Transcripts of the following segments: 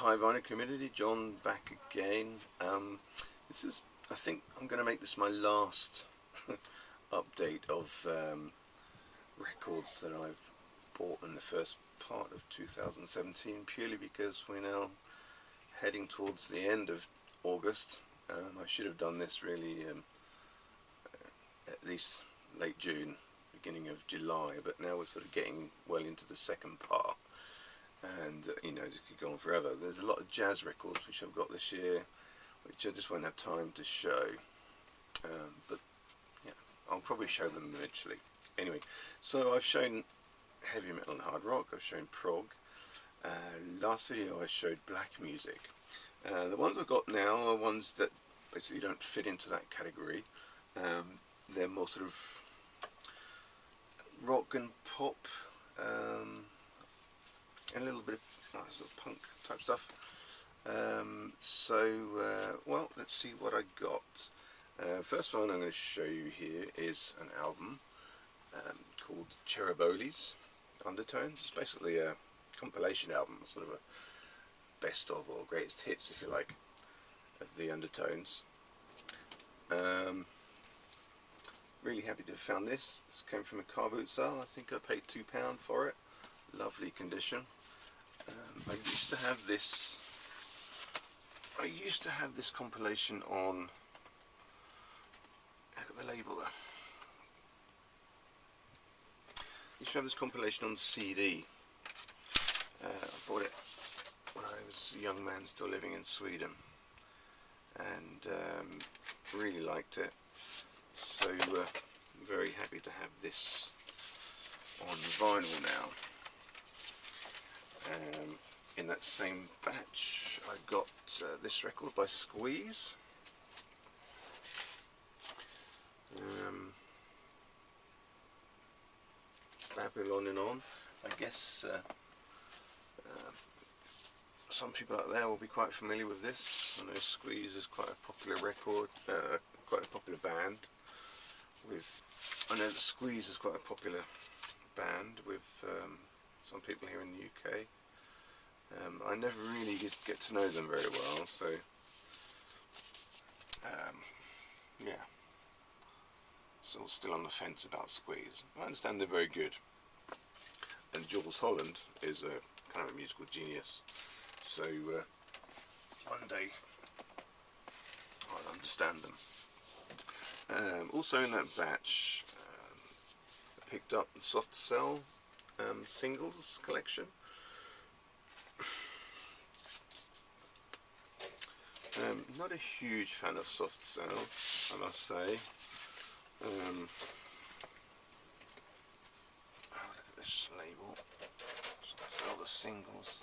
Hi Vinyl community, John back again. I think I'm going to make this my last update of records that I've bought in the first part of 2017, purely because we're now heading towards the end of August. I should have done this really at least late June, beginning of July, but now we're sort of getting well into the second part. And you know, this could go on forever. There's a lot of jazz records which I've got this year, which I just won't have time to show. But yeah, I'll probably show them eventually. Anyway, so I've shown heavy metal and hard rock. I've shown prog. Last video I showed black music. The ones I've got now are ones that basically don't fit into that category. They're more sort of rock and pop. And a little bit of sort of punk type stuff. Well, let's see what I got. First one I'm going to show you here is an album called Cheruboli's Undertones. It's basically a compilation album, sort of a best of or greatest hits, if you like, of the Undertones. Really happy to have found this. This came from a car boot sale. I think I paid £2 for it. Lovely condition. I used to have this compilation on, look at the label there. I used to have this compilation on CD. I bought it when I was a young man still living in Sweden, and really liked it. So I'm very happy to have this on vinyl now. In that same batch I got this record by Squeeze. Babylon and On. I guess some people out there will be quite familiar with this. I know Squeeze is quite a popular record, quite a popular band. I know that Squeeze is quite a popular band with some people here in the UK. I never really get to know them very well, so yeah, so still on the fence about Squeeze. I understand they're very good, and Jules Holland is a kind of a musical genius, so one day I'll understand them. Also in that batch, I picked up the Soft Cell singles collection. Not a huge fan of Soft Cell, I must say. Oh, look at this label. Soft Cell, the singles.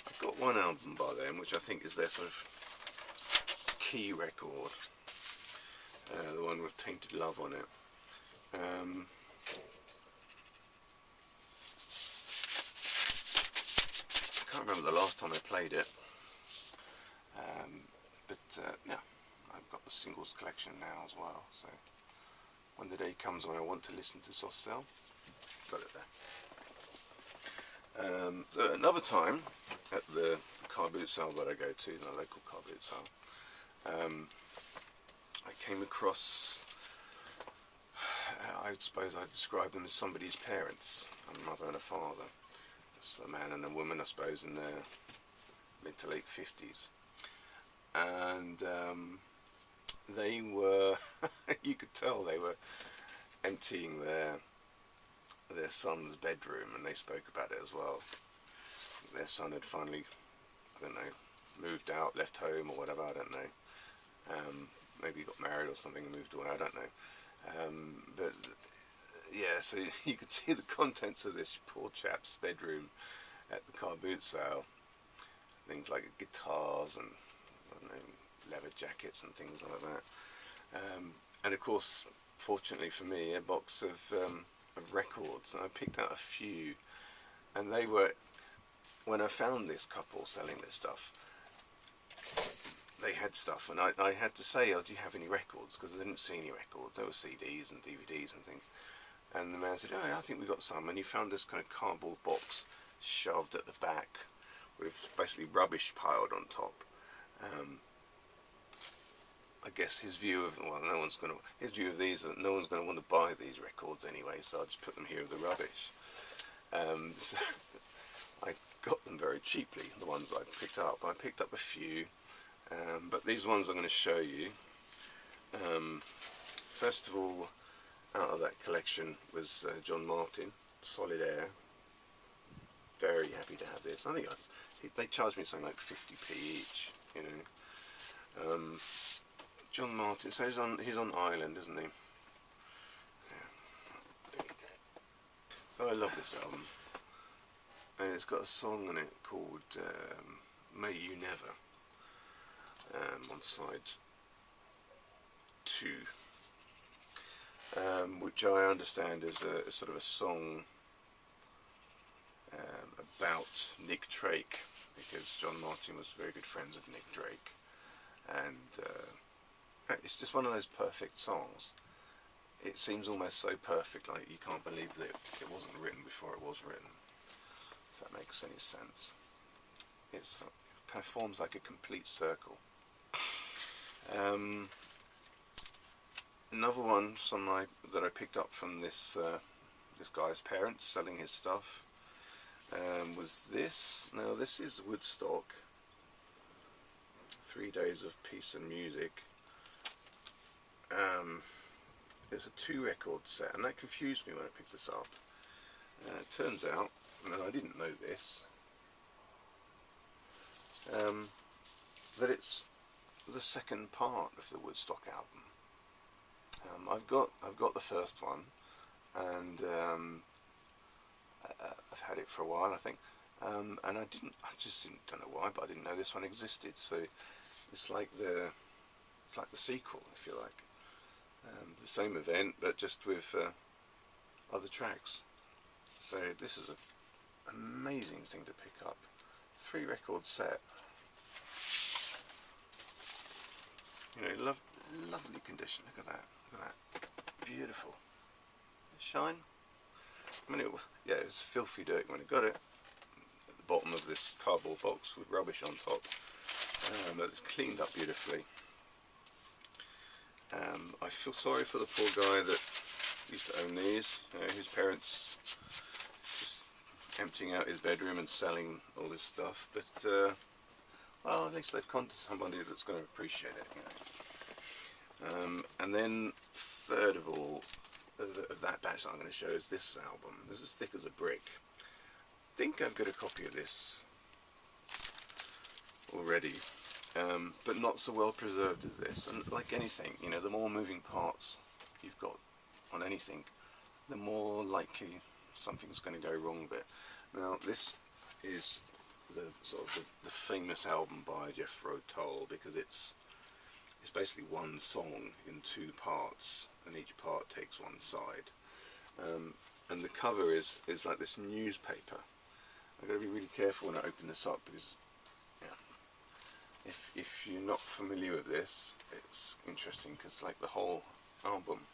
I've got one album by them, which I think is their sort of key record. The one with Tainted Love on it. I can't remember the last time I played it. Yeah, I've got the singles collection now as well, so when the day comes when I want to listen to Soft Cell, got it there. So another time at the car boot sale that I go to, the local car boot sale, I came across, I suppose I'd describe them as somebody's parents, a mother and a father. It's a man and a woman, I suppose, in their mid to late 50s. And they were, you could tell they were emptying their son's bedroom, and they spoke about it as well. Their son had finally, I don't know, moved out, left home or whatever, I don't know. Maybe he got married or something and moved away, I don't know. But yeah, so you could see the contents of this poor chap's bedroom at the car boot sale. Things like guitars and, I don't know, leather jackets and things like that. And of course, fortunately for me, a box of records. And I picked out a few, and they were, when I found this couple selling this stuff, they had stuff, and I had to say, oh, do you have any records? Because I didn't see any records. There were CDs and DVDs and things. And the man said, oh, I think we got some. And he found this kind of cardboard box shoved at the back with basically rubbish piled on top. I guess his view of, well, his view of these, no one's going to want to buy these records anyway, so I'll just put them here with the rubbish. So I got them very cheaply, the ones I picked up. I picked up a few, but these ones I'm going to show you. First of all, out of that collection was John Martin, Solid Air. Very happy to have this. I think they charged me something like 50p each, you know. John Martin, so he's on Ireland, isn't he? Yeah. There you go. So I love this album, and it's got a song on it called May You Never, on side 2, which I understand is a sort of a song about Nick Drake, because John Martin was very good friends with Nick Drake, and it's just one of those perfect songs. It seems almost so perfect, like you can't believe that it wasn't written before it was written, if that makes any sense. It kind of forms like a complete circle. Another one that I picked up from this guy's parents selling his stuff was this. Now this is Woodstock, 3 Days of Peace and Music. It's a 2-record set, and that confused me when I picked this up. It turns out, and I didn't know this, that it's the second part of the Woodstock album. I've got the first one, and I've had it for a while, I think, and I don't know why, but I didn't know this one existed. So it's like the sequel, if you like, the same event, but just with other tracks. So this is an amazing thing to pick up. 3-record set. You know, lovely condition. Look at that. Look at that. Beautiful. Shine. I mean, yeah, it was filthy dirty when I got it. At the bottom of this cardboard box with rubbish on top. But it's cleaned up beautifully. I feel sorry for the poor guy that used to own these. You know, his parents just emptying out his bedroom and selling all this stuff. But well, at least they've contacted somebody that's going to appreciate it. You know. And then third of all, of that batch that I'm going to show is this album. This is as thick as a brick. I think I've got a copy of this already, but not so well preserved as this. And like anything, you know, the more moving parts you've got on anything, the more likely something's going to go wrong with it. Now this is the sort of the famous album by Jethro Tull, because it's basically one song in 2 parts, and each part takes one side. And the cover is like this newspaper. I've got to be really careful when I open this up, because yeah, if you're not familiar with this, it's interesting, because like the whole album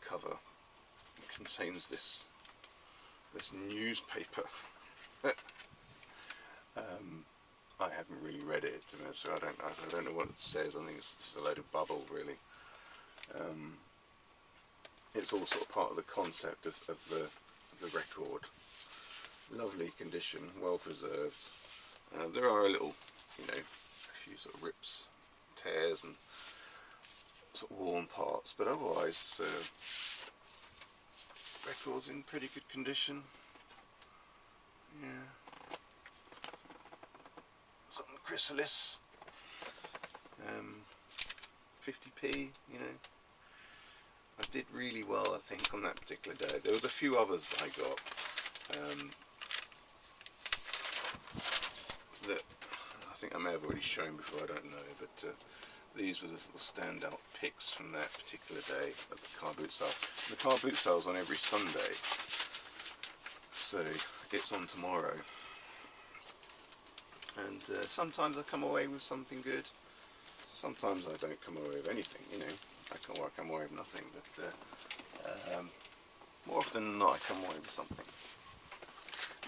cover contains this newspaper. I haven't really read it, so I don't know what it says. I think it's just a load of bubble, really. It's all sort of part of the concept of the record. Lovely condition, well preserved. There are a few sort of rips, tears, and sort of worn parts, but otherwise, record's in pretty good condition. Yeah. Something chrysalis. 50p, you know. I did really well, I think, on that particular day. There was a few others that I got that I think I may have already shown before, I don't know, but these were the standout picks from that particular day at the car boot sale. The car boot sale's on every Sunday, so it's on tomorrow. And sometimes I come away with something good, sometimes I don't come away with anything, you know. I come away with nothing, but more often than not I come away with something.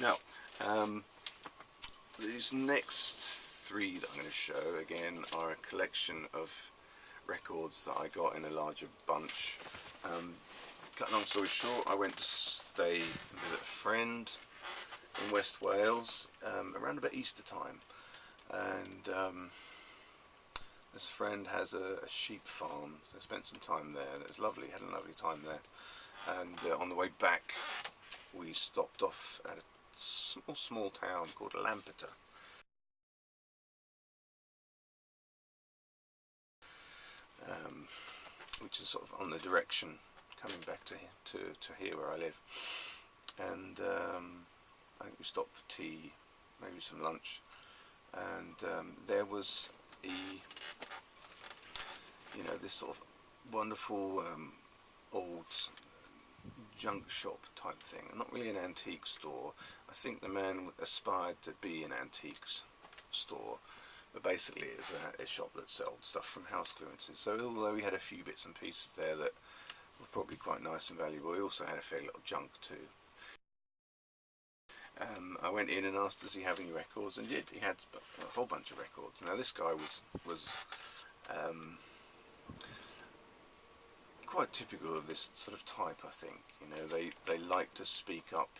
Now, these next three that I'm going to show again are a collection of records that I got in a larger bunch. Cut long story short, I went to stay with a friend in West Wales around about Easter time, and this friend has a sheep farm, so I spent some time there, and it was lovely, had a lovely time there. And on the way back we stopped off at a small town called Lampeter. Which is sort of on the direction coming back to here where I live. And I think we stopped for tea, maybe some lunch, and there was this sort of wonderful old junk shop type thing. Not really an antique store. I think the man aspired to be an antiques store, but basically it's a shop that sold stuff from house clearances. So although we had a few bits and pieces there that were probably quite nice and valuable, we also had a fair lot of junk too. I went in and asked, does he have any records? And did. He had a whole bunch of records. Now this guy was quite typical of this sort of type, I think. You know, they like to speak up,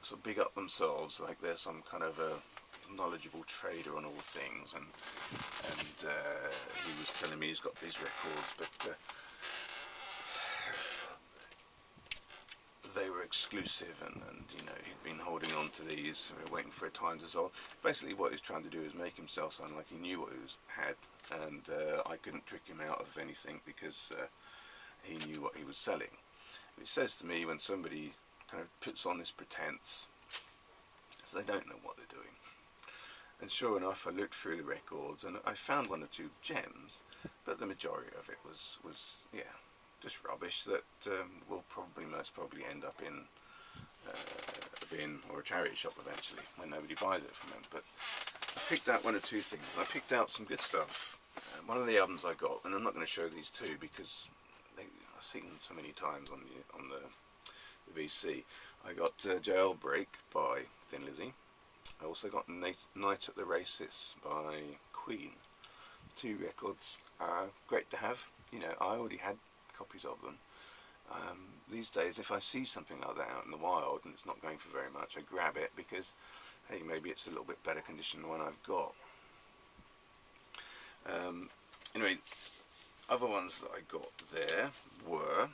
sort of big up themselves, like they're some kind of a knowledgeable trader on all things. And he was telling me he's got these records, but they were exclusive, and you know, he'd been holding on to these, waiting for a time to sell. Basically what he was trying to do is make himself sound like he knew what he had, and I couldn't trick him out of anything because he knew what he was selling. He says to me, when somebody kind of puts on this pretense, so they don't know what they're doing. And sure enough, I looked through the records and I found one or two gems, but the majority of it was yeah, just rubbish that will most probably end up in a bin or a charity shop eventually when nobody buys it from them. But I picked out one or two things. I picked out some good stuff. One of the albums I got, and I'm not going to show these two because I've seen them so many times on the VC. I got Jailbreak by Thin Lizzy. I also got Night at the Races by Queen. Two records, great to have. You know, I already had copies of them. These days, if I see something like that out in the wild and it's not going for very much, I grab it because, hey, maybe it's a little bit better condition than the one I've got. Anyway, other ones that I got there were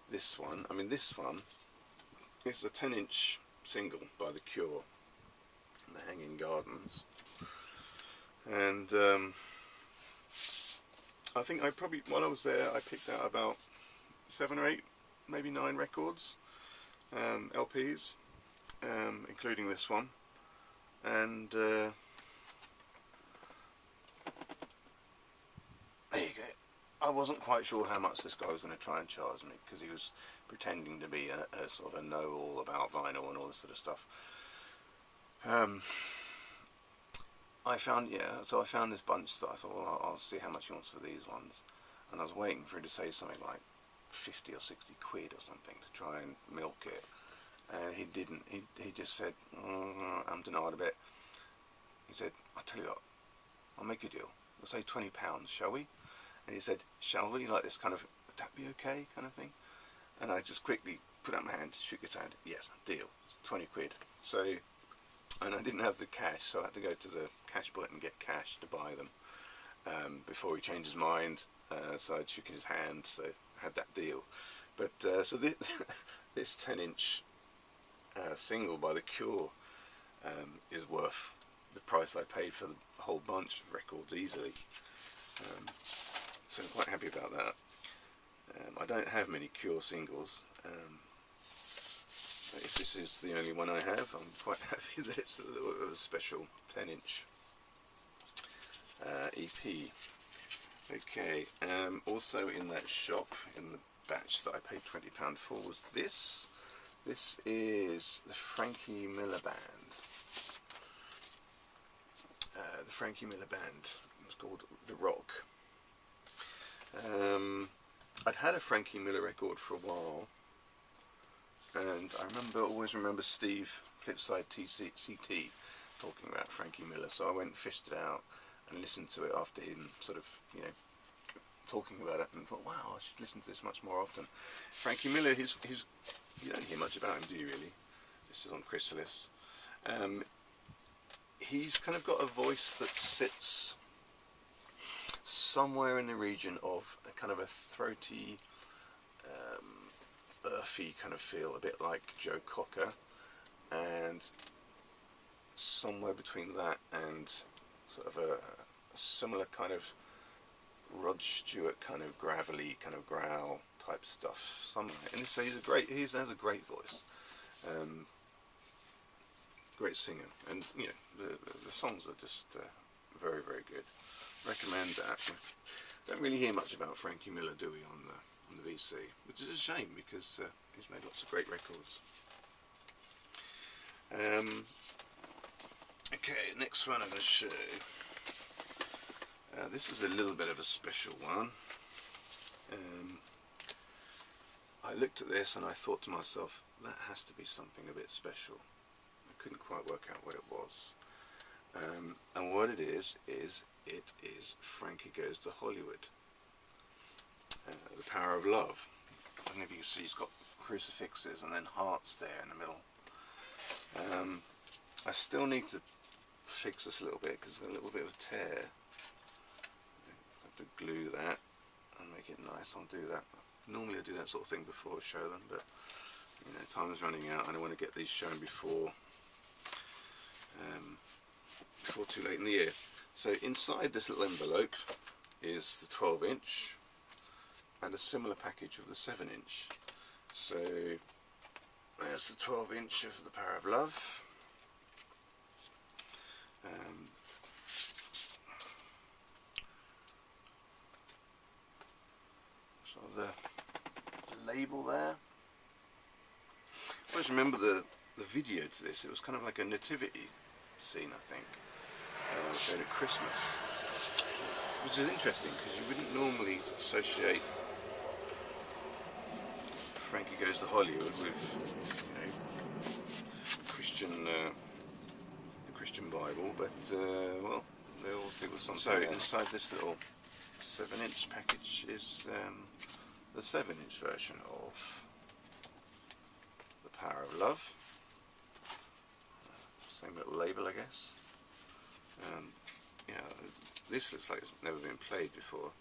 this one. I mean, this one is a 10-inch single by The Cure, The Hanging Gardens, and I think I probably, while I was there, I picked out about 7 or 8, maybe 9 records, LPs, including this one, and there you go. I wasn't quite sure how much this guy was going to try and charge me, because he was pretending to be a sort of a know-all about vinyl and all this sort of stuff. I found this bunch that I thought, well, I'll see how much he wants for these ones, and I was waiting for him to say something like 50 or 60 quid or something to try and milk it, and he didn't. He just said, I'm denied a bit. He said, I'll tell you what, I'll make a deal. We'll say £20, shall we? And he said, shall we? Like this kind of, would that be okay kind of thing? And I just quickly put up my hand, shook his hand, yes, deal, it's 20 quid. So, and I didn't have the cash, so I had to go to the cash point and get cash to buy them before he changed his mind. So I shook his hand, so I had that deal. But so this 10-inch single by The Cure is worth the price I paid for the whole bunch of records easily. So I'm quite happy about that. I don't have many Cure singles. If this is the only one I have, I'm quite happy that it's a little bit of a special 10-inch EP. Okay, also in that shop, in the batch that I paid £20 for, was this. This is the Frankie Miller Band. The Frankie Miller Band was called The Rock. I'd had a Frankie Miller record for a while, and I always remember Steve Flipside CT talking about Frankie Miller, so I went and fished it out and listened to it after him sort of, you know, talking about it, and thought, wow, I should listen to this much more often. Frankie Miller, he's you don't hear much about him, do you really? This is on Chrysalis. He's kind of got a voice that sits somewhere in the region of a kind of a throaty, earthy kind of feel, a bit like Joe Cocker, and somewhere between that and sort of a similar kind of Rod Stewart kind of gravelly kind of growl type stuff somewhere. And so he has a great voice, great singer, and you know the songs are just very, very good. Recommend that. Don't really hear much about Frankie Miller, do we, on the VC, which is a shame because he's made lots of great records. Okay, next one I'm going to show. This is a little bit of a special one. I looked at this and I thought to myself, that has to be something a bit special. I couldn't quite work out what it was. And what it is Frankie Goes to Hollywood. The Power of Love. I don't know if you can see, he's got crucifixes and then hearts there in the middle. I still need to fix this a little bit because there's a little bit of a tear. I have to glue that and make it nice. I'll do that. Normally I do that sort of thing before I show them, but you know, time is running out and I want to get these shown before too late in the year. So inside this little envelope is the 12-inch and a similar package of the 7-inch. So there's the 12-inch of The Power of Love. So the label there. I always remember the video to this. It was kind of like a nativity scene, I think, shown at Christmas, which is interesting because you wouldn't normally associate Frankie Goes to Hollywood with, you know, the Christian Bible, but well, they all see what's on. So inside this little 7-inch package is the 7-inch version of The Power of Love. Same little label, I guess. Yeah, this looks like it's never been played before.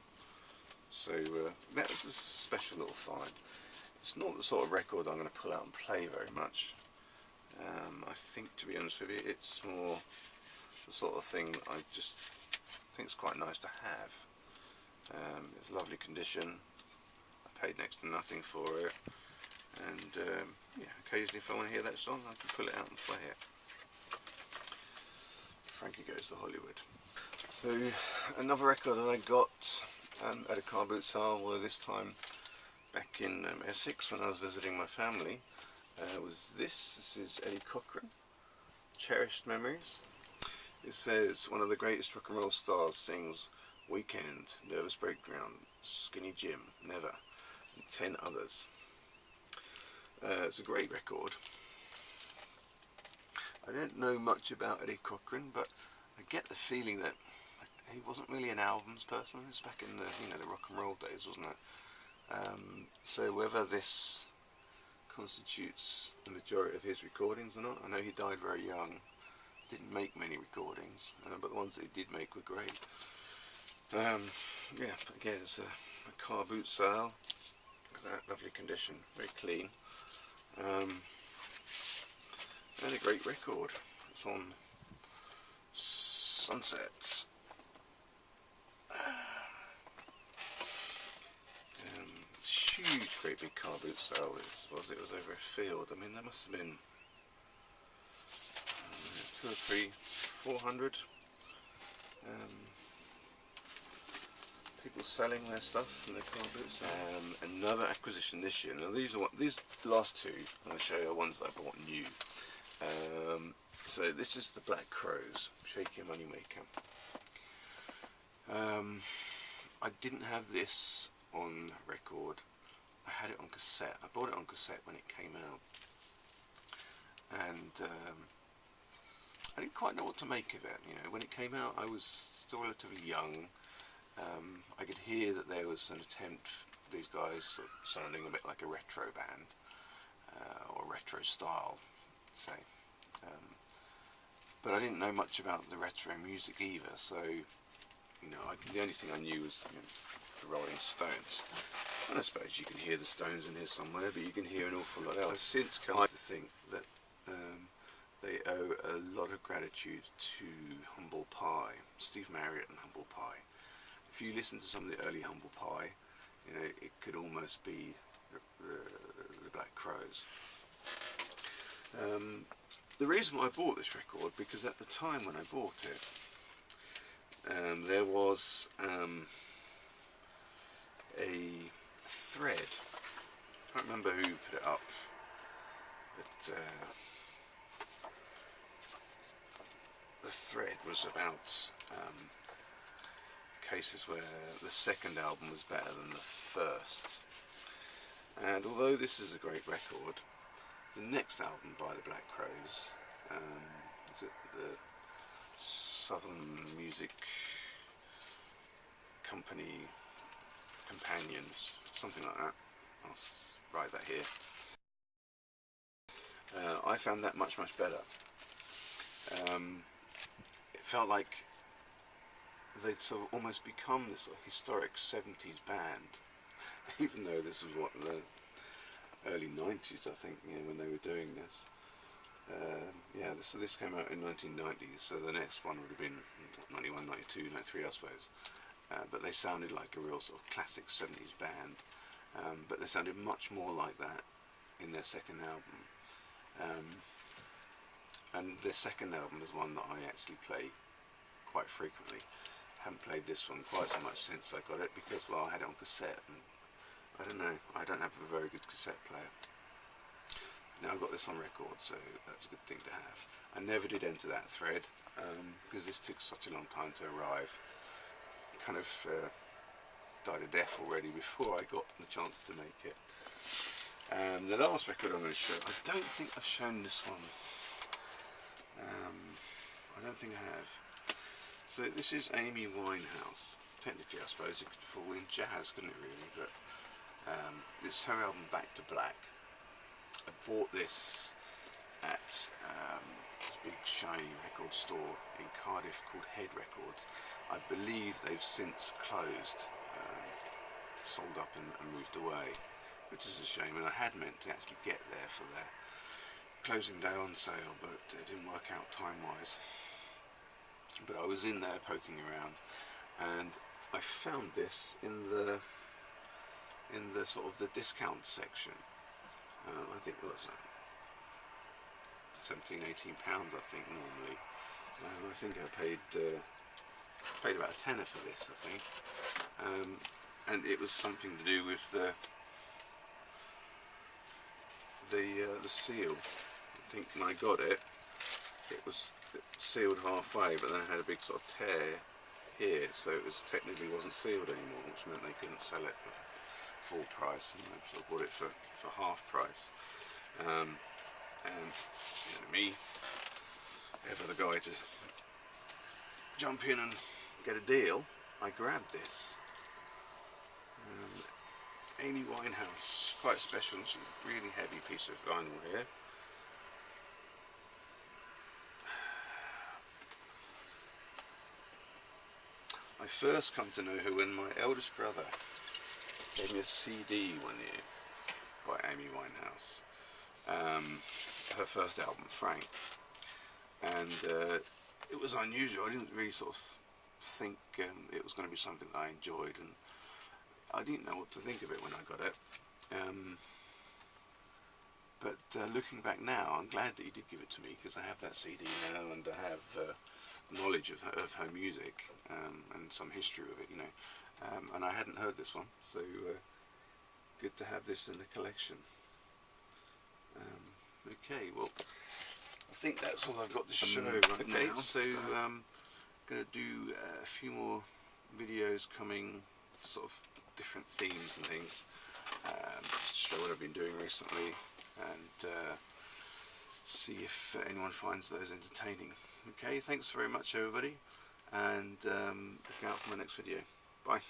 So that was a special little find. It's not the sort of record I'm going to pull out and play very much. I think, to be honest with you, it's more the sort of thing I just think it's quite nice to have. It's lovely condition. I paid next to nothing for it, and yeah, occasionally if I want to hear that song, I can pull it out and play it. Frankie Goes to Hollywood. So another record that I got at a car boot sale, well, this time back in Essex when I was visiting my family, was this. This is Eddie Cochran, Cherished Memories. It says, one of the greatest rock and roll stars sings Weekend, Nervous Breakdown, Skinny Jim, Never, and 10 others. It's a great record. I don't know much about Eddie Cochran, but I get the feeling that he wasn't really an albums person. It was back in the, you know, the rock and roll days, wasn't it? So whether this constitutes the majority of his recordings or not, I know he died very young, didn't make many recordings, but the ones that he did make were great. Yeah, again, it's a car boot sale. Look at that, lovely condition, very clean. And a great record. It's on Sunset. Huge, great big car boot sale. It was over a field. I mean, there must have been 200 or 400 people selling their stuff from their car boots. Another acquisition this year. Now these last two I'm going to show you are ones that I bought new. So this is the Black Crowes, Shake Your Money Maker. I didn't have this on record. I had it on cassette. I bought it on cassette when it came out, and I didn't quite know what to make of it. You know, when it came out, I was still relatively young. I could hear that there was an attempt, these guys sort of sounding a bit like a retro band, or retro style, say. But I didn't know much about the retro music either, so you know, the only thing I knew was, you know, the Rolling Stones. And I suppose you can hear the Stones in here somewhere, but you can hear an awful lot else. I've since come to think that they owe a lot of gratitude to Humble Pie, Steve Marriott and Humble Pie. If you listen to some of the early Humble Pie, you know, it could almost be the Black Crowes. The reason why I bought this record, because at the time when I bought it, there was a thread. I can't remember who put it up, but the thread was about cases where the second album was better than the first. And although this is a great record, the next album by the Black Crowes, is it the Southern Music Company Companions, something like that. I'll write that here. I found that much better. It felt like they'd sort of almost become this sort of historic 70s band, even though this was what, the early 90s, I think, you know, when they were doing this. Yeah, so this came out in 1990, so the next one would have been 91, 92, 93, I suppose. But they sounded like a real sort of classic 70s band, but they sounded much more like that in their second album. And their second album is one that I actually play quite frequently. Haven't played this one quite so much since I got it, because, well, I had it on cassette, and I don't know, I don't have a very good cassette player. Now I've got this on record, so that's a good thing to have. I never did enter that thread, because this took such a long time to arrive. Kind of died a death already before I got the chance to make it. The last record I'm going to show, I don't think I've shown this one. I don't think I have. So this is Amy Winehouse. Technically, I suppose it could fall in jazz, couldn't it, really? But it's her album Back to Black. I bought this at this big shiny record store in Cardiff called Head Records. I believe they've since closed, sold up and moved away, which is a shame, and I had meant to actually get there for their closing day on sale, but it didn't work out time-wise. But I was in there poking around, and I found this in the sort of the discount section. I think, what was that, 17, 18 pounds, I think, normally. I think I paid about a tenner for this, I think. And it was something to do with the seal. I think when I got it, it was sealed halfway, but then it had a big sort of tear here, so it was technically wasn't sealed anymore, which meant they couldn't sell it for full price, and I sort of bought it for half price. And you know me, ever the guy to jump in and get a deal, I grabbed this. Amy Winehouse, quite special. She's a really heavy piece of vinyl here. I first come to know her when my eldest brother gave me a CD one year by Amy Winehouse, her first album, Frank, and it was unusual. I didn't really sort of think it was going to be something that I enjoyed, and I didn't know what to think of it when I got it. But looking back now, I'm glad that he did give it to me, because I have that CD now, and I have knowledge of her music, and some history of it, you know. And I hadn't heard this one, so good to have this in the collection. Okay, well, I think that's all I've got to show right now. So I'm going to do a few more videos coming, sort of different themes and things, just to show what I've been doing recently, and see if anyone finds those entertaining. Okay, thanks very much everybody, and look out for my next video. Bye.